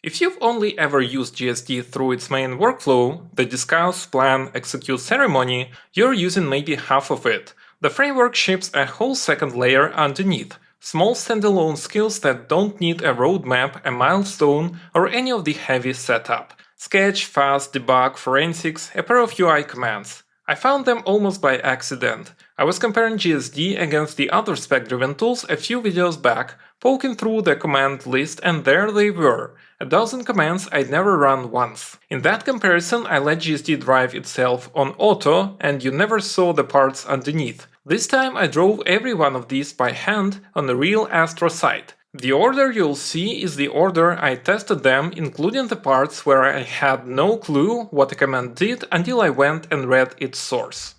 If you've only ever used GSD through its main workflow, the discuss, plan, execute ceremony, you're using maybe half of it. The framework ships a whole second layer underneath. Small standalone skills that don't need a roadmap, a milestone, or any of the heavy setup. Sketch, fast, debug, forensics, a pair of UI commands. I found them almost by accident. I was comparing GSD against the other spec-driven tools a few videos back, poking through the command list, and there they were. A dozen commands I'd never run once. In that comparison, I let GSD drive itself on auto, and you never saw the parts underneath. This time I drove every one of these by hand on a real Astro site. The order you'll see is the order I tested them, including the parts where I had no clue what a command did until I went and read its source.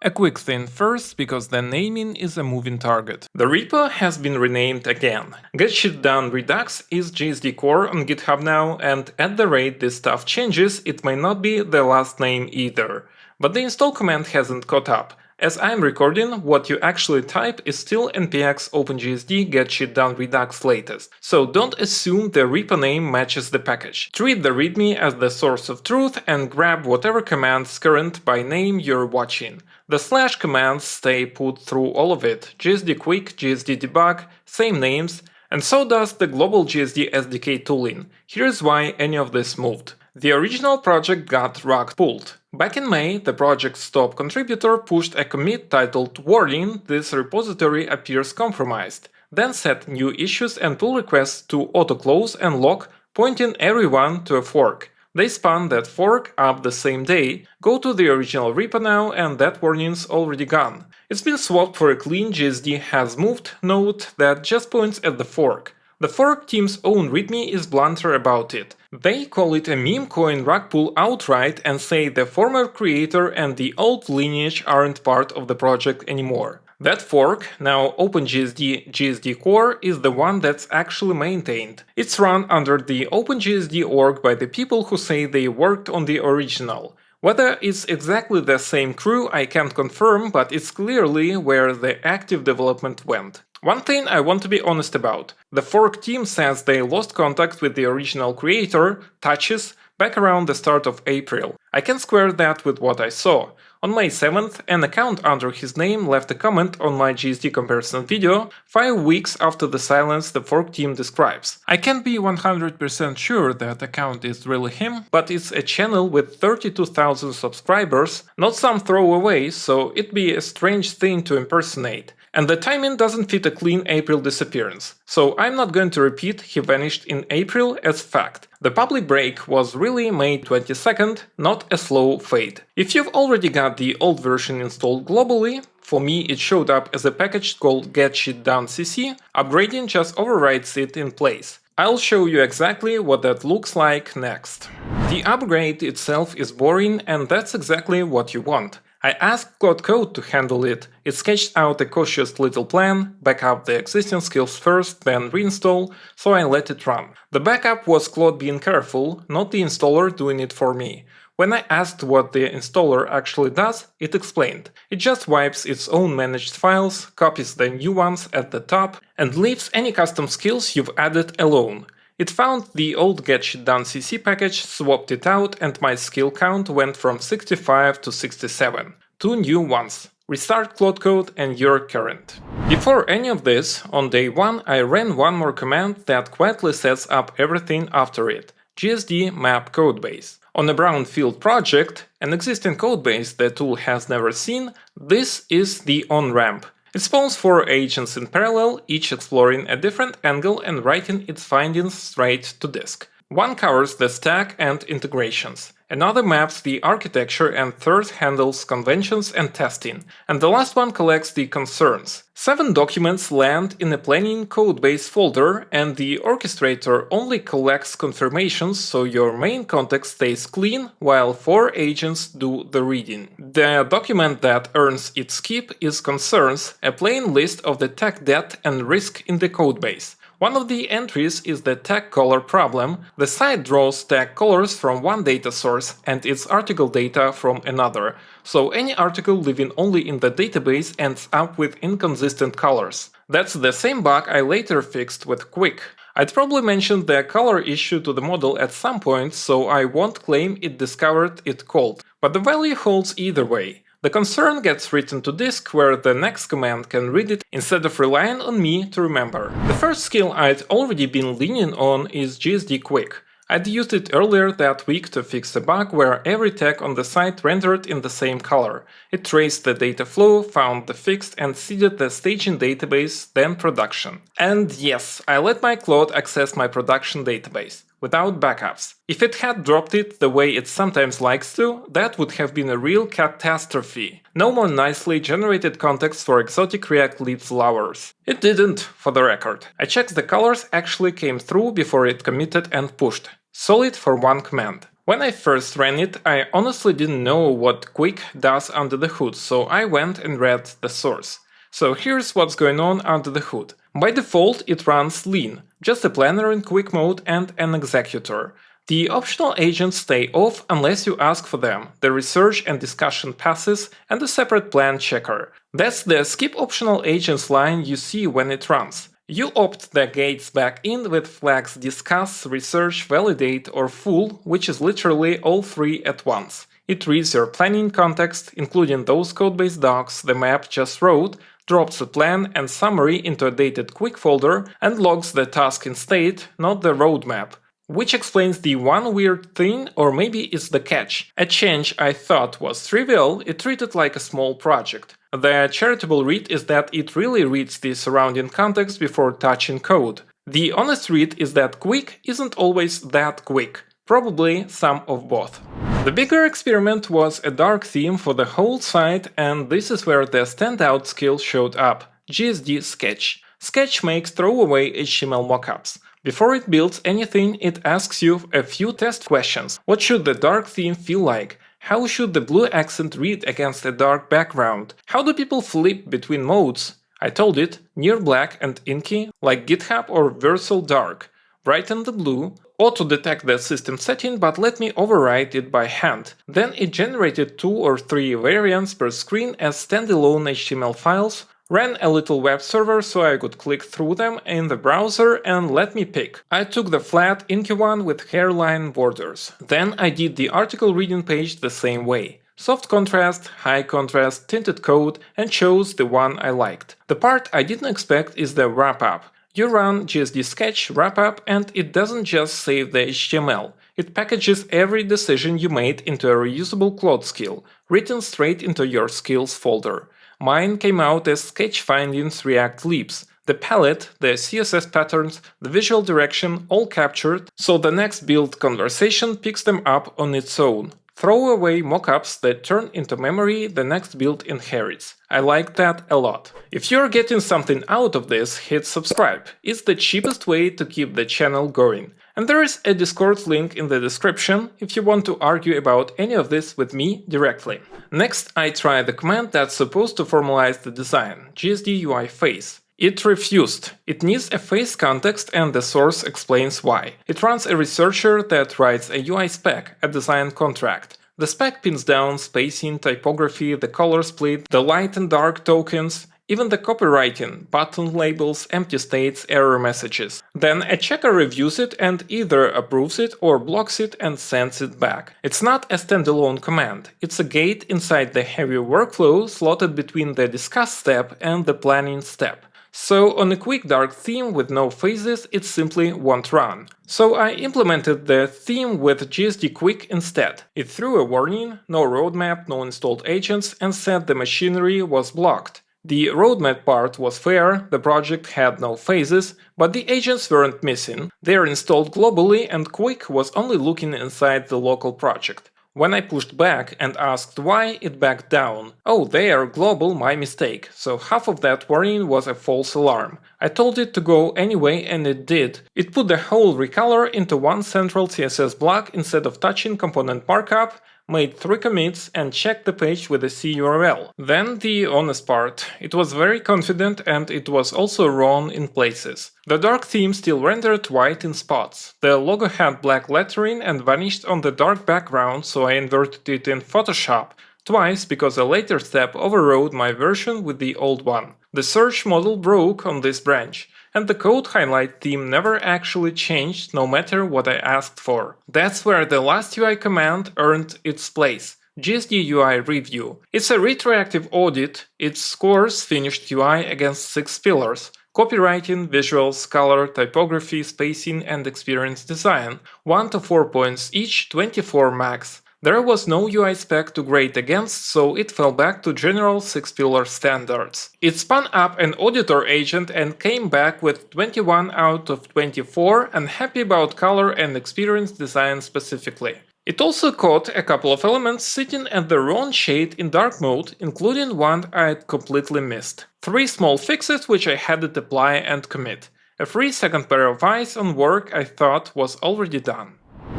A quick thing first, because the naming is a moving target. The repo has been renamed again. Get Shit Done Redux is GSD core on GitHub now, and at the rate this stuff changes, it may not be the last name either. But the install command hasn't caught up. As I'm recording, what you actually type is still npx open-gsd get shit done redux latest, so don't assume the repo name matches the package. Treat the readme as the source of truth and grab whatever commands current by name you're watching. The slash commands stay put through all of it, gsd-quick, gsd-debug, same names, and so does the global GSD SDK tooling. Here's why any of this moved. The original project got rug pulled. Back in May, the project's top contributor pushed a commit titled "Warning, this repository appears compromised," then set new issues and pull requests to auto-close and lock, pointing everyone to a fork. They spun that fork up the same day. Go to the original repo now, and that warning's already gone. It's been swapped for a clean GSD has moved node that just points at the fork. The fork team's own readme is blunter about it. They call it a meme coin rug pull outright and say the former creator and the old lineage aren't part of the project anymore. That fork, now open-gsd GSD core, is the one that's actually maintained. It's run under the open-gsd org by the people who say they worked on the original. Whether it's exactly the same crew I can't confirm, but it's clearly where the active development went. One thing I want to be honest about. The fork team says they lost contact with the original creator, Touches, back around the start of April. I can square that with what I saw. On May 7th, an account under his name left a comment on my GSD comparison video 5 weeks after the silence the fork team describes. I can't be 100% sure that account is really him, but it's a channel with 32,000 subscribers, not some throwaway, so it'd be a strange thing to impersonate. And the timing doesn't fit a clean April disappearance, so I'm not going to repeat he vanished in April as fact. The public break was really May 22nd, not a slow fade. If you've already got the old version installed globally, for me it showed up as a package called getshitdonecc, upgrading just overrides it in place. I'll show you exactly what that looks like next. The upgrade itself is boring, and that's exactly what you want. I asked Claude Code to handle it. It sketched out a cautious little plan, back up the existing skills first, then reinstall, so I let it run. The backup was Claude being careful, not the installer doing it for me. When I asked what the installer actually does, it explained. It just wipes its own managed files, copies the new ones at the top, and leaves any custom skills you've added alone. It found the old getshitdonecc package, swapped it out, and my skill count went from 65 to 67. 2 new ones. Restart Claude Code and you're current. Before any of this, on day 1 I ran one more command that quietly sets up everything after it. gsd map codebase. On a Brownfield project, an existing codebase the tool has never seen, this is the on-ramp. It spawns 4 agents in parallel, each exploring a different angle and writing its findings straight to disk. One covers the stack and integrations, another maps the architecture, and third handles conventions and testing, and the last one collects the concerns. 7 documents land in a planning codebase folder, and the orchestrator only collects confirmations so your main context stays clean, while 4 agents do the reading. The document that earns its keep is concerns, a plain list of the tech debt and risk in the codebase. One of the entries is the tag color problem. The site draws tag colors from one data source and its article data from another, so any article living only in the database ends up with inconsistent colors. That's the same bug I later fixed with Quick. I'd probably mentioned the color issue to the model at some point, so I won't claim it discovered it cold, but the value holds either way. The concern gets written to disk where the next command can read it instead of relying on me to remember. The first skill I'd already been leaning on is gsd-quick. I'd used it earlier that week to fix a bug where every tag on the site rendered in the same color. It traced the data flow, found the fix, and seeded the staging database, then production. And yes, I let my Claude access my production database, without backups. If it had dropped it the way it sometimes likes to, that would have been a real catastrophe. No more nicely generated context for exotic React Leaves lovers. It didn't, for the record. I checked the colors actually came through before it committed and pushed. Solid for one command. When I first ran it, I honestly didn't know what Quick does under the hood, so I went and read the source. So here's what's going on under the hood. By default, it runs lean, just a planner in quick mode and an executor. The optional agents stay off unless you ask for them, the research and discussion passes, and a separate plan checker. That's the skip optional agents line you see when it runs. You opt the gates back in with flags discuss, research, validate, or full, which is literally all three at once. It reads your planning context, including those codebase docs the map just wrote, drops the plan and summary into a dated quick folder, and logs the task in state, not the roadmap. Which explains the one weird thing, or maybe it's the catch. A change I thought was trivial, it treated like a small project. The charitable read is that it really reads the surrounding context before touching code. The honest read is that quick isn't always that quick. Probably some of both. The bigger experiment was a dark theme for the whole site, and this is where the standout skill showed up: gsd-sketch. Sketch makes throwaway HTML mockups. Before it builds anything, it asks you a few test questions. What should the dark theme feel like? How should the blue accent read against a dark background? How do people flip between modes? I told it, near black and inky, like GitHub or Versal Dark. Brighten the blue, auto-detect the system setting, but let me override it by hand. Then it generated 2 or 3 variants per screen as standalone HTML files, ran a little web server so I could click through them in the browser and let me pick. I took the flat, inky one with hairline borders. Then I did the article reading page the same way. Soft contrast, high contrast, tinted code, and chose the one I liked. The part I didn't expect is the wrap-up. You run gsd-sketch wrap-up and it doesn't just save the HTML. It packages every decision you made into a reusable Claude skill, written straight into your skills folder. Mine came out as sketch findings React Leaves. The palette, the CSS patterns, the visual direction all captured, so the next build conversation picks them up on its own. Throwaway mockups that turn into memory the next build inherits. I like that a lot. If you're getting something out of this, hit subscribe. It's the cheapest way to keep the channel going. And there is a Discord link in the description if you want to argue about any of this with me directly. Next, I try the command that's supposed to formalize the design, gsd-ui-phase. It refused. It needs a phase context and the source explains why. It runs a researcher that writes a UI spec, a design contract. The spec pins down spacing, typography, the color split, the light and dark tokens, even the copywriting, button labels, empty states, error messages. Then a checker reviews it and either approves it or blocks it and sends it back. It's not a standalone command, it's a gate inside the heavy workflow slotted between the discuss step and the planning step. So on a quick dark theme with no phases, it simply won't run. So I implemented the theme with gsd-quick instead. It threw a warning, no roadmap, no installed agents, and said the machinery was blocked. The roadmap part was fair, the project had no phases, but the agents weren't missing. They're installed globally and Quick was only looking inside the local project. When I pushed back and asked why, it backed down. Oh, they are global, my mistake. So half of that warning was a false alarm. I told it to go anyway and it did. It put the whole recolor into one central CSS block instead of touching component markup, made 3 commits and checked the page with a C URL. Then the honest part. It was very confident and it was also wrong in places. The dark theme still rendered white in spots. The logo had black lettering and vanished on the dark background, so I inverted it in Photoshop. twice because a later step overrode my version with the old one. The search model broke on this branch, and the code highlight theme never actually changed no matter what I asked for. That's where the last UI command earned its place. gsd-ui-review. It's a retroactive audit. It scores finished UI against 6 pillars: copywriting, visuals, color, typography, spacing, and experience design. 1 to 4 points each, 24 max. There was no UI spec to grade against, so it fell back to general 6-pillar standards. It spun up an auditor agent and came back with 21 out of 24, and happy about color and experience design specifically. It also caught a couple of elements sitting at the wrong shade in dark mode, including one I'd completely missed. 3 small fixes which I had it apply and commit. A 3-second pair of eyes on work I thought was already done.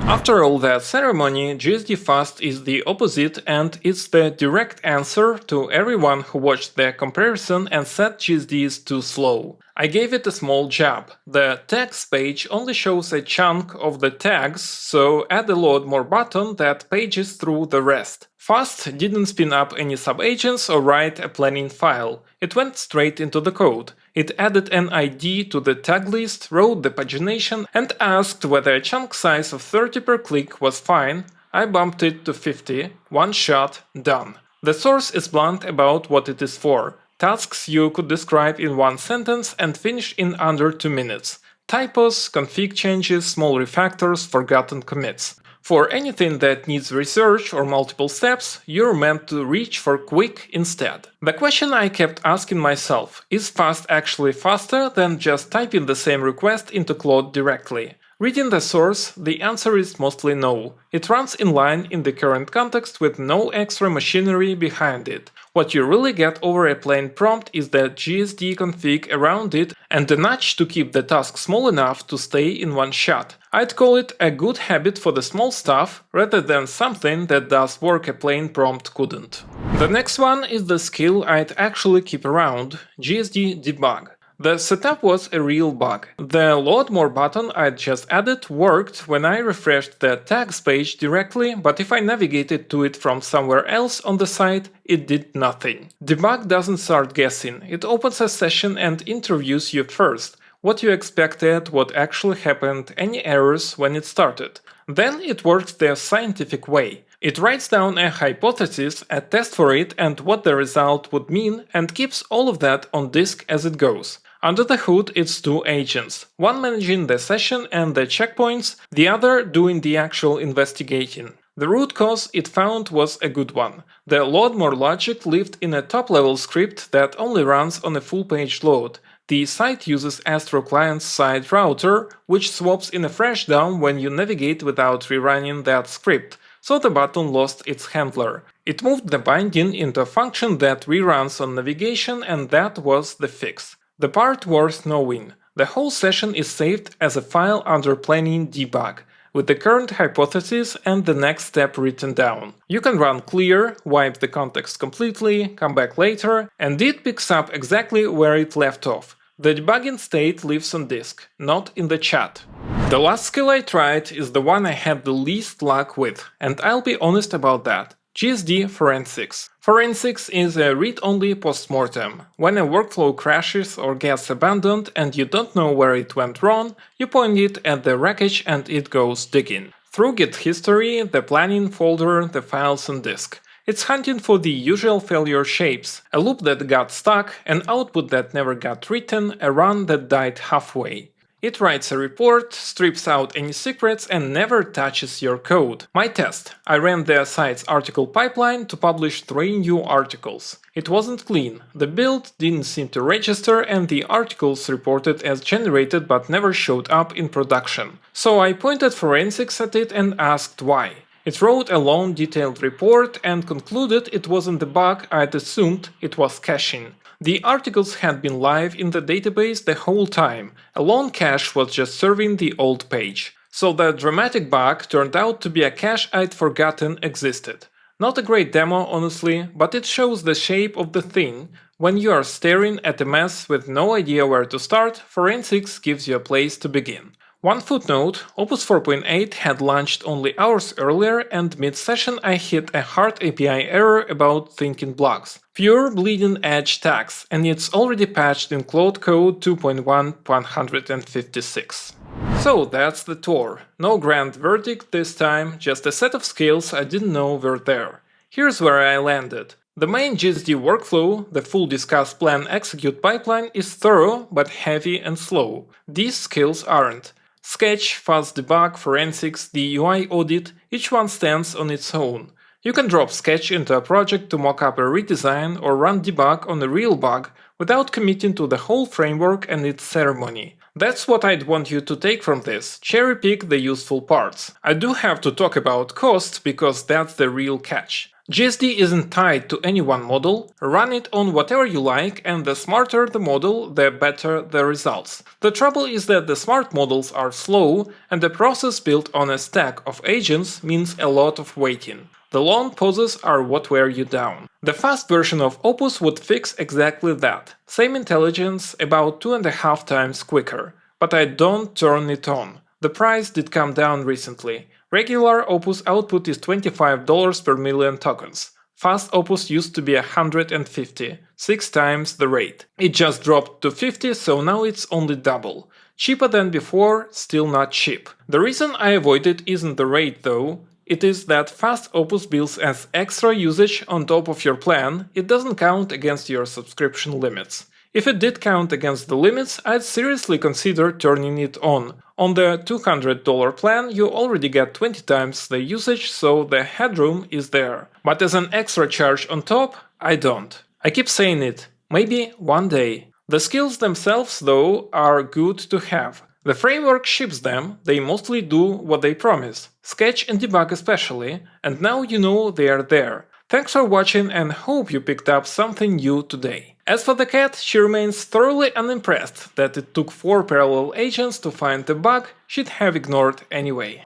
After all that ceremony, gsd-fast is the opposite, and it's the direct answer to everyone who watched the comparison and said GSD is too slow. I gave it a small jab. The tags page only shows a chunk of the tags, so add a load more button that pages through the rest. Fast didn't spin up any subagents or write a planning file. It went straight into the code. It added an ID to the tag list, wrote the pagination, and asked whether a chunk size of 30 per click was fine. I bumped it to 50, one shot, done. The source is blunt about what it is for. Tasks you could describe in one sentence and finish in under 2 minutes. Typos, config changes, small refactors, forgotten commits. For anything that needs research or multiple steps, you're meant to reach for quick instead. The question I kept asking myself, is Fast actually faster than just typing the same request into Claude directly? Reading the source, the answer is mostly no. It runs in line in the current context with no extra machinery behind it. What you really get over a plain prompt is the GSD config around it and a nudge to keep the task small enough to stay in one shot. I'd call it a good habit for the small stuff, rather than something that does work a plain prompt couldn't. The next one is the skill I'd actually keep around, gsd-debug. The setup was a real bug. The load more button I'd just added worked when I refreshed the tags page directly, but if I navigated to it from somewhere else on the site, it did nothing. Debug doesn't start guessing, it opens a session and interviews you first. What you expected, what actually happened, any errors when it started. Then it works the scientific way. It writes down a hypothesis, a test for it and what the result would mean, and keeps all of that on disk as it goes. Under the hood it's 2 agents, one managing the session and the checkpoints, the other doing the actual investigating. The root cause it found was a good one. The load more logic lived in a top-level script that only runs on a full-page load. The site uses Astro client-side router, which swaps in a fresh DOM when you navigate without rerunning that script, so the button lost its handler. It moved the binding into a function that reruns on navigation, and that was the fix. The part worth knowing. The whole session is saved as a file under planning debug, with the current hypothesis and the next step written down. You can run clear, wipe the context completely, come back later, and it picks up exactly where it left off. The debugging state lives on disk, not in the chat. The last skill I tried is the one I had the least luck with, and I'll be honest about that. gsd-forensics. Forensics is a read-only post-mortem. When a workflow crashes or gets abandoned and you don't know where it went wrong, you point it at the wreckage and it goes digging. Through Git history, the planning folder, the files on disk. It's hunting for the usual failure shapes, a loop that got stuck, an output that never got written, a run that died halfway. It writes a report, strips out any secrets, and never touches your code. My test. I ran the site's article pipeline to publish 3 new articles. It wasn't clean. The build didn't seem to register and the articles reported as generated but never showed up in production. So I pointed forensics at it and asked why. It wrote a long detailed report and concluded it wasn't the bug I'd assumed, it was caching. The articles had been live in the database the whole time, a lone cache was just serving the old page. So the dramatic bug turned out to be a cache I'd forgotten existed. Not a great demo honestly, but it shows the shape of the thing. When you are staring at a mess with no idea where to start, forensics gives you a place to begin. One footnote, Opus 4.8 had launched only hours earlier, and mid-session I hit a hard API error about thinking blocks. Pure bleeding edge tags, and it's already patched in Claude Code 2.1.156. So that's the tour. No grand verdict this time, just a set of skills I didn't know were there. Here's where I landed. The main GSD workflow, the full discuss plan execute pipeline, is thorough but heavy and slow. These skills aren't. Sketch, fast debug, forensics, the UI audit, each one stands on its own. You can drop Sketch into a project to mock up a redesign or run debug on a real bug without committing to the whole framework and its ceremony. That's what I'd want you to take from this, cherry pick the useful parts. I do have to talk about cost because that's the real catch. GSD isn't tied to any one model, run it on whatever you like, and the smarter the model, the better the results. The trouble is that the smart models are slow, and the process built on a stack of agents means a lot of waiting. The long pauses are what wear you down. The fast version of Opus would fix exactly that. Same intelligence, about 2.5 times quicker. But I don't turn it on. The price did come down recently. Regular Opus output is $25 per million tokens. Fast Opus used to be 150, 6 times the rate. It just dropped to 50, so now it's only double. Cheaper than before, still not cheap. The reason I avoid it isn't the rate though. It is that Fast Opus bills as extra usage on top of your plan. It doesn't count against your subscription limits. If it did count against the limits, I'd seriously consider turning it on. On the $200 plan, you already get 20 times the usage, so the headroom is there. But as an extra charge on top, I don't. I keep saying it. Maybe one day. The skills themselves, though, are good to have. The framework ships them, they mostly do what they promise. Sketch and debug especially, and now you know they are there. Thanks for watching and hope you picked up something new today. As for the cat, she remains thoroughly unimpressed that it took 4 parallel agents to find the bug she'd have ignored anyway.